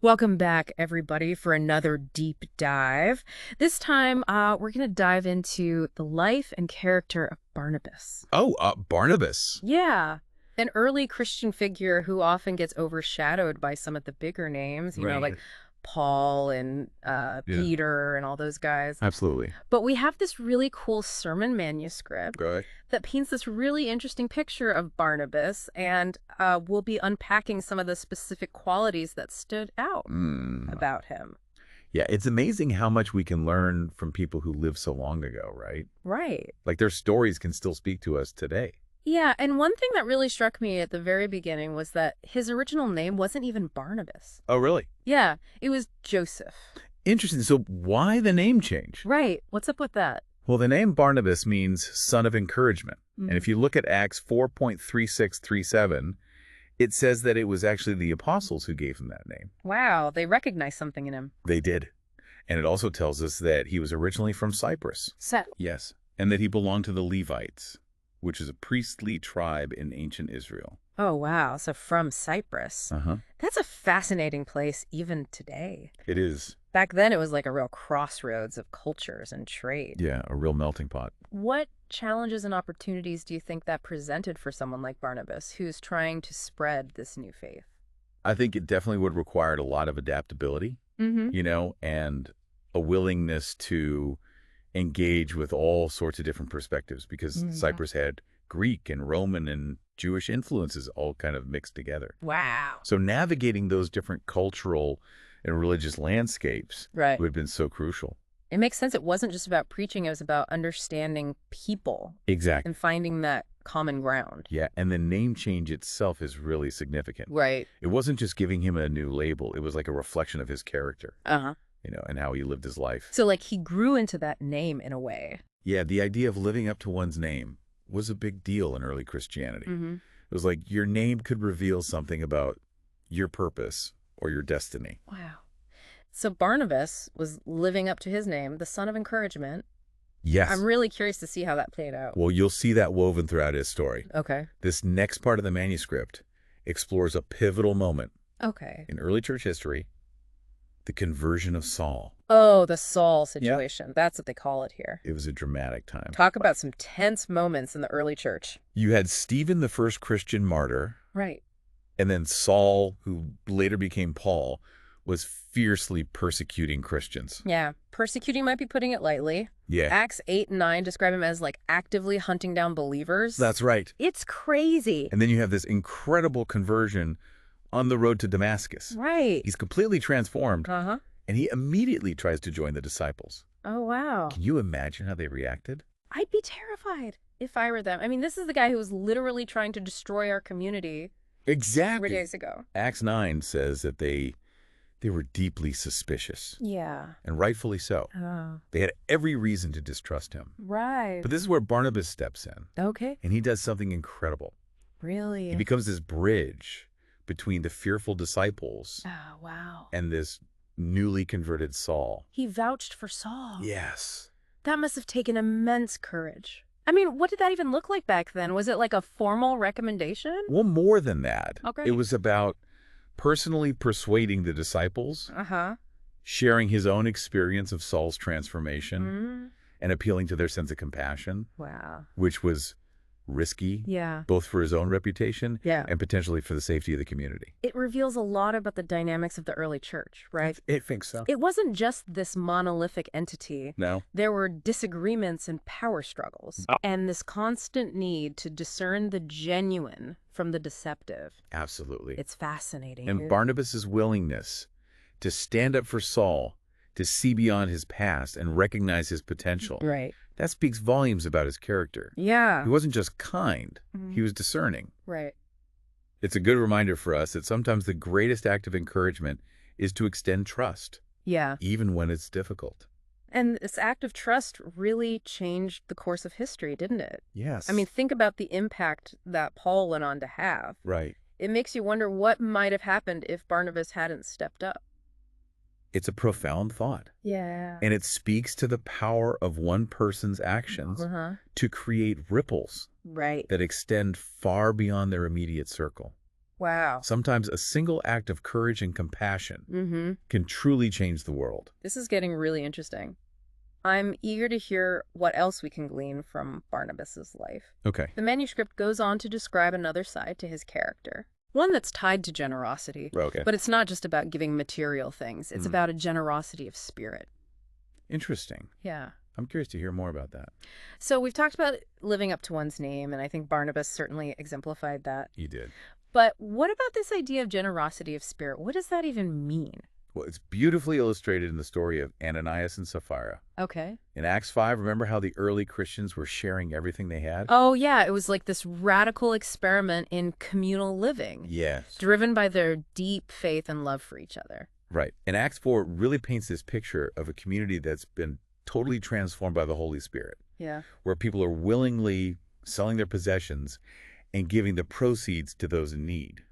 Welcome back, everybody, for another deep dive. This time, we're going to dive into the life and character of Barnabas. Oh, Barnabas. Yeah, an early Christian figure who often gets overshadowed by some of the bigger names, like Right. Paul and Yeah, Peter and all those guys. absolutely. But we have this really cool sermon manuscript Right. that paints this really interesting picture of Barnabas, and we'll be unpacking some of the specific qualities that stood out Mm. about him. Yeah, it's amazing how much we can learn from people who lived so long ago, right? Right. Like their stories can still speak to us today. Yeah, and one thing that really struck me at the very beginning was that his original name wasn't even Barnabas. Oh, really? Yeah, it was Joseph. Interesting. So why the name change? Right. What's up with that? Well, the name Barnabas means son of encouragement. And Mhm. if you look at Acts 4.3637, it says that it was actually the apostles who gave him that name. Wow, they recognized something in him. They did. And it also tells us that he was originally from Cyprus. So, Yes. And that he belonged to the Levites, which is a priestly tribe in ancient Israel. oh, wow. So from Cyprus. Uh-huh. That's a fascinating place even today. It is. Back then, it was like a real crossroads of cultures and trade. Yeah, a real melting pot. What challenges and opportunities do you think that presented for someone like Barnabas, who's trying to spread this new faith? I think it definitely would require a lot of adaptability, Mm-hmm. and a willingness to engage with all sorts of different perspectives because Cyprus had Greek and Roman and Jewish influences all kind of mixed together. Wow. So navigating those different cultural and religious landscapes Right. would have been so crucial. It makes sense. It wasn't just about preaching, it was about understanding people Exactly. and finding that common ground. Yeah, and the name change itself is really significant. Right. It wasn't just giving him a new label. It was like a reflection of his character, Uh-huh. and how he lived his life. So, like, he grew into that name in a way. Yeah, the idea of living up to one's name was a big deal in early Christianity. Mm-hmm. It was like your name could reveal something about your purpose or your destiny. Wow. So Barnabas was living up to his name, the son of encouragement. Yes. I'm really curious to see how that played out. Well, you'll see that woven throughout his story. Okay. This next part of the manuscript explores a pivotal moment Okay. in early church history, the conversion of Saul. Oh, the Saul situation. That's what they call it here. It was a dramatic time. Talk about some tense moments in the early church. You had Stephen, the first Christian martyr, Right. and then Saul, who later became Paul, was fiercely persecuting Christians. Yeah. Persecuting might be putting it lightly. Yeah, Acts 8 and 9 describe him as like actively hunting down believers. that's right. It's crazy. And then you have this incredible conversion on the road to Damascus. Right. He's completely transformed, Uh-huh. and he immediately tries to join the disciples. Oh, wow. Can you imagine how they reacted? I'd be terrified if I were them. I mean, this is the guy who was literally trying to destroy our community 3 Exactly. days ago. Acts 9 says that they were deeply suspicious, Yeah. and rightfully so. Oh. They had every reason to distrust him. Right. But this is where Barnabas steps in, Okay. and he does something incredible. Really? He becomes this bridge between the fearful disciples Oh, wow. and this newly converted Saul. He vouched for Saul. Yes. That must have taken immense courage. I mean, what did that even look like back then? Was it like a formal recommendation? Well, more than that. Okay. It was about personally persuading the disciples, Uh-huh. sharing his own experience of Saul's transformation, Mm. and appealing to their sense of compassion, Wow. which was risky, Yeah. both for his own reputation Yeah. and potentially for the safety of the community. It reveals a lot about the dynamics of the early church, right? I think so. It wasn't just this monolithic entity. No? There were disagreements and power struggles, and this constant need to discern the genuine from the deceptive. Absolutely. It's fascinating. And Barnabas's willingness to stand up for Saul, to see beyond his past and recognize his potential, Right. that speaks volumes about his character. Yeah. He wasn't just kind, Mhm. he was discerning. Right. It's a good reminder for us that sometimes the greatest act of encouragement is to extend trust, Yeah. even when it's difficult. And this act of trust really changed the course of history, didn't it? Yes. I mean, think about the impact that Paul went on to have. right. It makes you wonder what might have happened if Barnabas hadn't stepped up. It's a profound thought. Yeah. And it speaks to the power of one person's actions Uh-huh. to create ripples Right. that extend far beyond their immediate circle. Wow. Sometimes a single act of courage and compassion can truly change the world. This is getting really interesting. I'm eager to hear what else we can glean from Barnabas's life. Okay. The manuscript goes on to describe another side to his character, one that's tied to generosity. Okay. But it's not just about giving material things. It's about a generosity of spirit. Interesting. Yeah. I'm curious to hear more about that. So we've talked about living up to one's name, and I think Barnabas certainly exemplified that. You did. But what about this idea of generosity of spirit? What does that even mean? Well, it's beautifully illustrated in the story of Ananias and Sapphira. Okay. In Acts 5, remember how the early Christians were sharing everything they had? Oh, yeah. It was like this radical experiment in communal living. Yes. Driven by their deep faith and love for each other. Right. And Acts 4 really paints this picture of a community that's been totally transformed by the Holy Spirit. Yeah. Where people are willingly selling their possessions and giving the proceeds to those in need.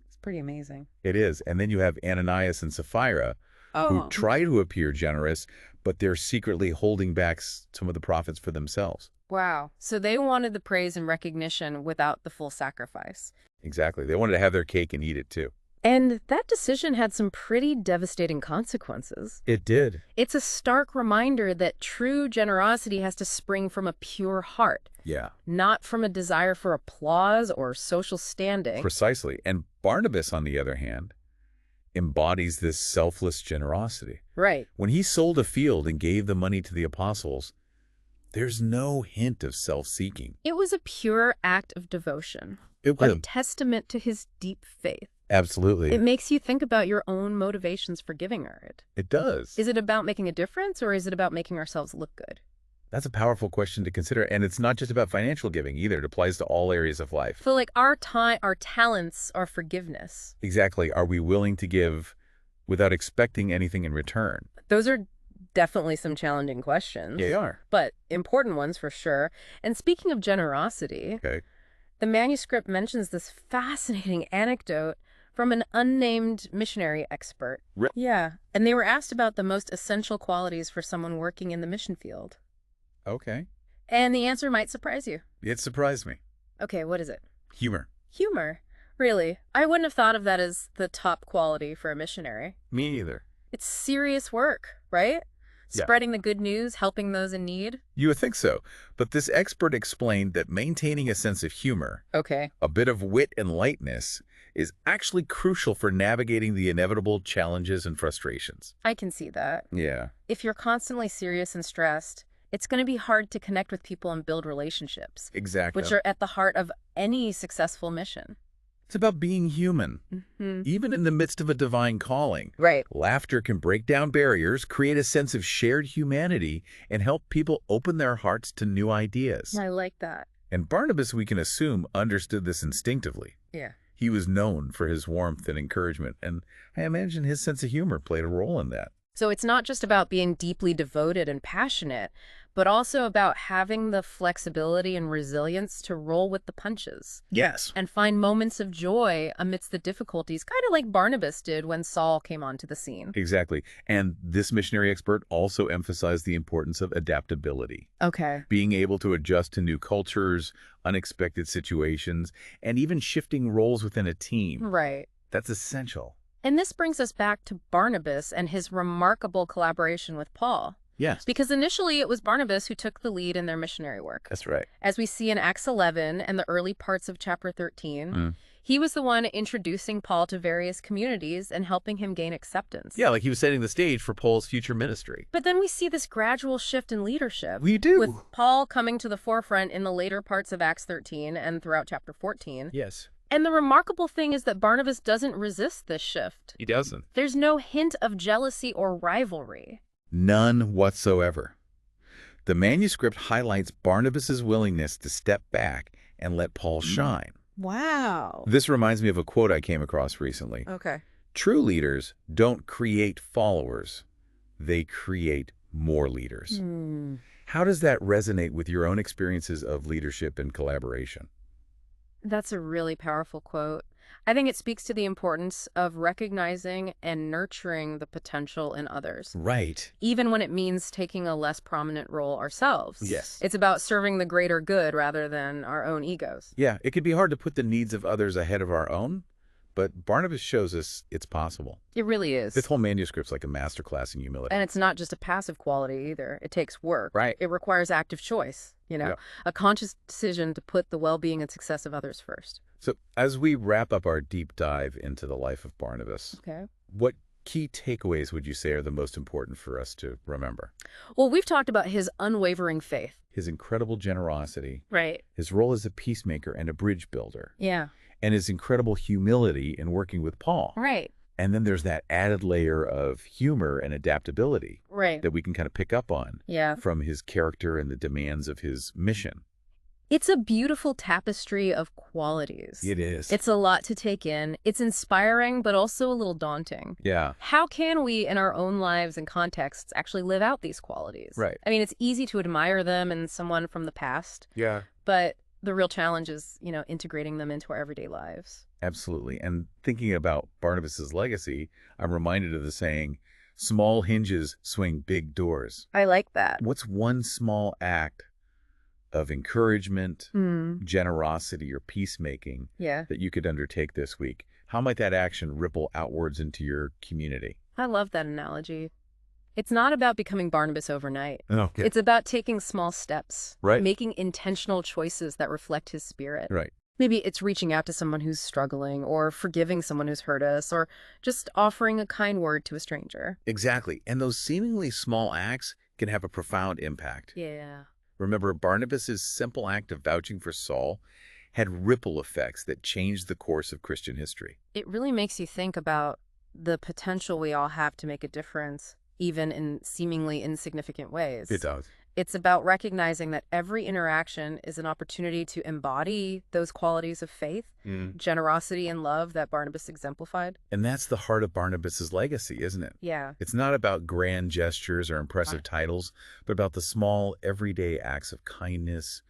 It's pretty amazing. It is. And then you have Ananias and Sapphira, who try to appear generous, but they're secretly holding back some of the profits for themselves. Wow. So they wanted the praise and recognition without the full sacrifice. Exactly. They wanted to have their cake and eat it too. And that decision had some pretty devastating consequences. It did. It's a stark reminder that true generosity has to spring from a pure heart. Yeah. Not from a desire for applause or social standing. Precisely. And Barnabas, on the other hand, embodies this selfless generosity. Right. When he sold a field and gave the money to the apostles, there's no hint of self-seeking. It was a pure act of devotion. It was a testament to his deep faith. Absolutely. It makes you think about your own motivations for giving it. It does. Is it about making a difference, or is it about making ourselves look good? That's a powerful question to consider. And it's not just about financial giving either. It applies to all areas of life. So like our time, our talents, our forgiveness. Exactly. Are we willing to give without expecting anything in return? Those are definitely some challenging questions. They are. But important ones for sure. And speaking of generosity, the manuscript mentions this fascinating anecdote from an unnamed missionary expert. Yeah. And they were asked about the most essential qualities for someone working in the mission field. Okay. And the answer might surprise you. It surprised me. Okay, what is it? Humor. Humor. Really? I wouldn't have thought of that as the top quality for a missionary. Me either. It's serious work, right? Yeah. Spreading the good news, helping those in need. You would think so. But this expert explained that maintaining a sense of humor, a bit of wit and lightness, is actually crucial for navigating the inevitable challenges and frustrations. I can see that. Yeah. If you're constantly serious and stressed, it's going to be hard to connect with people and build relationships. Exactly. Which are at the heart of any successful mission. It's about being human. Even in the midst of a divine calling. Right. Laughter can break down barriers, create a sense of shared humanity, and help people open their hearts to new ideas. I like that. And Barnabas, we can assume, understood this instinctively. Yeah. He was known for his warmth and encouragement, and I imagine his sense of humor played a role in that. So it's not just about being deeply devoted and passionate, but also about having the flexibility and resilience to roll with the punches. Yes. And find moments of joy amidst the difficulties, kind of like Barnabas did when Saul came onto the scene. Exactly. And this missionary expert also emphasized the importance of adaptability. Okay. Being able to adjust to new cultures, unexpected situations, and even shifting roles within a team. Right. That's essential. And this brings us back to Barnabas and his remarkable collaboration with Paul. Yes. Because initially it was Barnabas who took the lead in their missionary work. That's right. As we see in Acts 11 and the early parts of chapter 13, he was the one introducing Paul to various communities and helping him gain acceptance. Yeah, like he was setting the stage for Paul's future ministry. But then we see this gradual shift in leadership. We do. With Paul coming to the forefront in the later parts of Acts 13 and throughout chapter 14. Yes. And the remarkable thing is that Barnabas doesn't resist this shift. He doesn't. There's no hint of jealousy or rivalry. None whatsoever. The manuscript highlights Barnabas's willingness to step back and let Paul shine. Wow. This reminds me of a quote I came across recently. Okay. True leaders don't create followers. They create more leaders. How does that resonate with your own experiences of leadership and collaboration? That's a really powerful quote. I think it speaks to the importance of recognizing and nurturing the potential in others. Right. Even when it means taking a less prominent role ourselves. Yes. It's about serving the greater good rather than our own egos. Yeah, it can be hard to put the needs of others ahead of our own, but Barnabas shows us it's possible. It really is. This whole manuscript's like a masterclass in humility. And it's not just a passive quality either. It takes work. Right. It requires active choice, a conscious decision to put the well-being and success of others first. So as we wrap up our deep dive into the life of Barnabas, what key takeaways would you say are the most important for us to remember? Well, we've talked about his unwavering faith. His incredible generosity. Right. His role as a peacemaker and a bridge builder. Yeah. And his incredible humility in working with Paul. Right. And then there's that added layer of humor and adaptability. Right. That we can kind of pick up on. Yeah. From his character and the demands of his mission. It's a beautiful tapestry of qualities. It is. It's a lot to take in. It's inspiring, but also a little daunting. Yeah. How can we, in our own lives and contexts, actually live out these qualities? Right. I mean, it's easy to admire them in someone from the past. Yeah. But the real challenge is, integrating them into our everyday lives. Absolutely. And thinking about Barnabas's legacy, I'm reminded of the saying, small hinges swing big doors. I like that. What's one small act of encouragement, generosity, or peacemaking that you could undertake this week? How might that action ripple outwards into your community? I love that analogy. It's not about becoming Barnabas overnight. Okay. It's about taking small steps, right? Making intentional choices that reflect his spirit. Right. Maybe it's reaching out to someone who's struggling, or forgiving someone who's hurt us, or just offering a kind word to a stranger. Exactly. And those seemingly small acts can have a profound impact. Yeah. Remember, Barnabas's simple act of vouching for Saul had ripple effects that changed the course of Christian history. It really makes you think about the potential we all have to make a difference, even in seemingly insignificant ways. It does. It's about recognizing that every interaction is an opportunity to embody those qualities of faith, generosity, and love that Barnabas exemplified. And that's the heart of Barnabas's legacy, isn't it? Yeah. It's not about grand gestures or impressive titles, but about the small, everyday acts of kindness,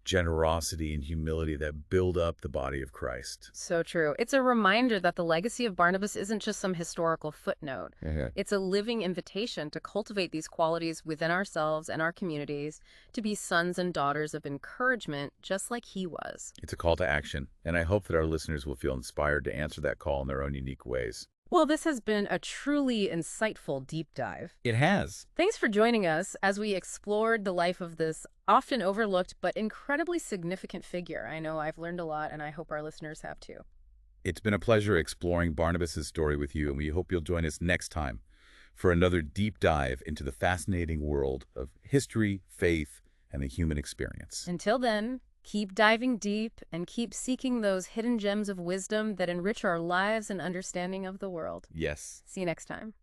generosity, and humility that build up the body of Christ. So true. It's a reminder that the legacy of Barnabas isn't just some historical footnote. It's a living invitation to cultivate these qualities within ourselves and our communities, to be sons and daughters of encouragement, just like he was. It's a call to action, and I hope that our listeners will feel inspired to answer that call in their own unique ways. Well, this has been a truly insightful deep dive. It has. Thanks for joining us as we explored the life of this often overlooked but incredibly significant figure. I know I've learned a lot, and I hope our listeners have too. It's been a pleasure exploring Barnabas's story with you, and we hope you'll join us next time for another deep dive into the fascinating world of history, faith, and the human experience. Until then, keep diving deep and keep seeking those hidden gems of wisdom that enrich our lives and understanding of the world. Yes. See you next time.